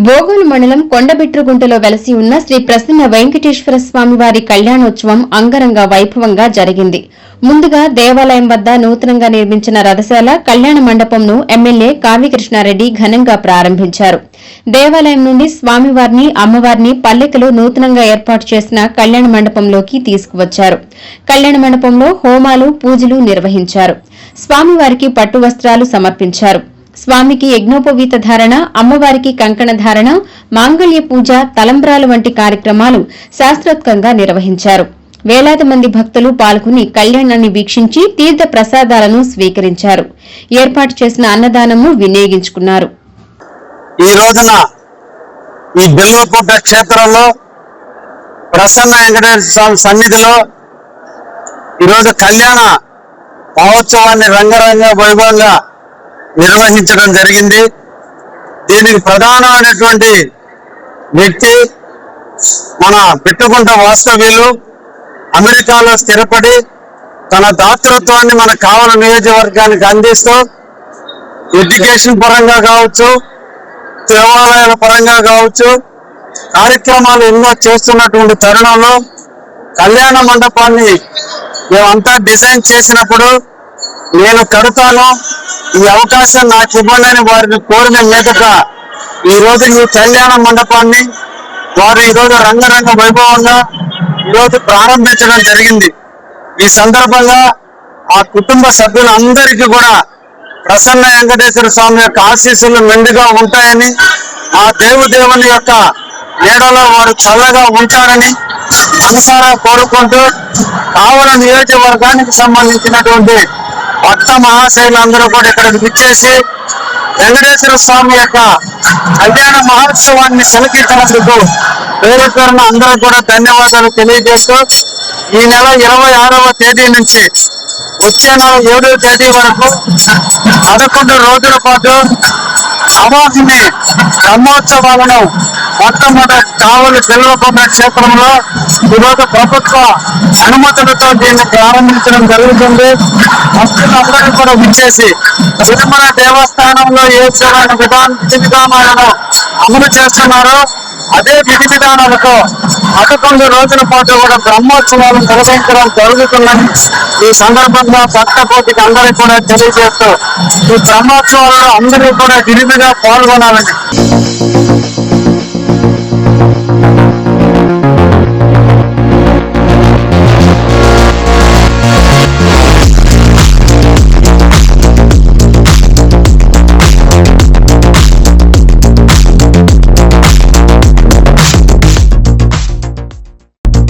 బోగోలు మండలం కొండబిట్రుగుంటలో వెలసి ఉన్న శ్రీ ప్రసన్న వెంకటేశ్వర స్వామివారి కళ్యాణోత్సవం అంగరంగ వైభవంగా జరిగింది. ముందుగా దేవాలయం వద్ద నూతనంగా నిర్మించిన రథశాల కళ్యాణ మండపంను ఎమ్మెల్యే కావ్య కృష్ణారెడ్డి ఘనంగా ప్రారంభించారు. దేవాలయం నుండి స్వామివారిని అమ్మవారిని పల్లెకలో నూతనంగా ఏర్పాటు చేసిన కళ్యాణ మండపంలోకి తీసుకువచ్చారు. కళ్యాణ మండపంలో హోమాలు, పూజలు నిర్వహించారు. స్వామివారికి పట్టు వస్త్రాలు సమర్పించారు. స్వామికి యజ్ఞోపవీత ధారణ, అమ్మవారికి కంకణ ధారణ, మాంగళ్య పూజ, తలంబ్రాలు వంటి కార్యక్రమాలు శాస్త్రోక్తంగా నిర్వహించారు. వేలాది మంది భక్తులు పాల్గొని కళ్యాణాన్ని వీక్షించి తీర్థ ప్రసాదాలను స్వీకరించారు. ఏర్పాటు చేసిన అన్నదానము వినియోగించుకున్నారు. ఈ రోజున ఈ బిల్వకోట క్షేత్రంలో ప్రసన్న వెంకటేశ్వర స్వామి సన్నిధిలో ఈరోజు కళ్యాణ మహోత్సవాన్ని రంగరంగ వైభవంగా నిర్వహించడం జరిగింది. దీనికి ప్రధానమైనటువంటి వ్యక్తి మన పిట్టుకుంట వాస్తవ్యులు అమెరికాలో స్థిరపడి తన దాతృత్వాన్ని మన కావలి నియోజకవర్గానికి అందిస్తూ ఎడ్యుకేషన్ పరంగా కావచ్చు, దేవాలయాల పరంగా కావచ్చు కార్యక్రమాలు ఎన్నో చేస్తున్నటువంటి తరుణంలో కళ్యాణ మండపాన్ని మేమంతా డిజైన్ చేసినప్పుడు నేను కడతాను, ఈ అవకాశం నాకు ఇవ్వండి వారిని కోరిన మీదట ఈ రోజు ఈ కళ్యాణ మండపాన్ని వారు ఈరోజు రంగరంగ వైభవంగా ఈరోజు ప్రారంభించడం జరిగింది. ఈ సందర్భంగా ఆ కుటుంబ సభ్యులందరికీ కూడా ప్రసన్న వెంకటేశ్వర స్వామి యొక్క ఆశీస్సులు మెండుగా ఉంటాయని, ఆ దేవుని యొక్క నీడలో వారు చల్లగా ఉంటారని మనసారా కోరుకుంటూ కావలి నియోజకవర్గానికి సంబంధించినటువంటి భక్త మహాశైలందరూ కూడా ఇక్కడికి విచ్చేసి వెంకటేశ్వర స్వామి యొక్క కళ్యాణ మహోత్సవాన్ని తిలకించినందుకు పేరు పేరున అందరూ కూడా ధన్యవాదాలు తెలియజేస్తూ ఈ నెల 26వ తేదీ నుంచి వచ్చే నెల 7వ తేదీ వరకు 11 రోజుల పాటు అవాహిని బ్రహ్మోత్సవాలను మొట్టమొదటి కావలి బిల్వకోట క్షేత్రంలో ఈరోజు ప్రభుత్వ అనుమతులతో దీన్ని ప్రారంభించడం జరుగుతుంది. భక్తులందరూ కూడా విచ్చేసి తిరుమల దేవస్థానంలో ఏ విధి విధానాలను అమలు చేస్తున్నారో అదే విధి విధానాలతో 11 రోజుల పాటు కూడా బ్రహ్మోత్సవాలు నిర్వహించడం జరుగుతుందని ఈ సందర్భంగా భక్త కోటికి అందరికీ కూడా తెలియజేస్తూ ఈ బ్రహ్మోత్సవాల్లో అందరూ కూడా విరివిగా పాల్గొనాలని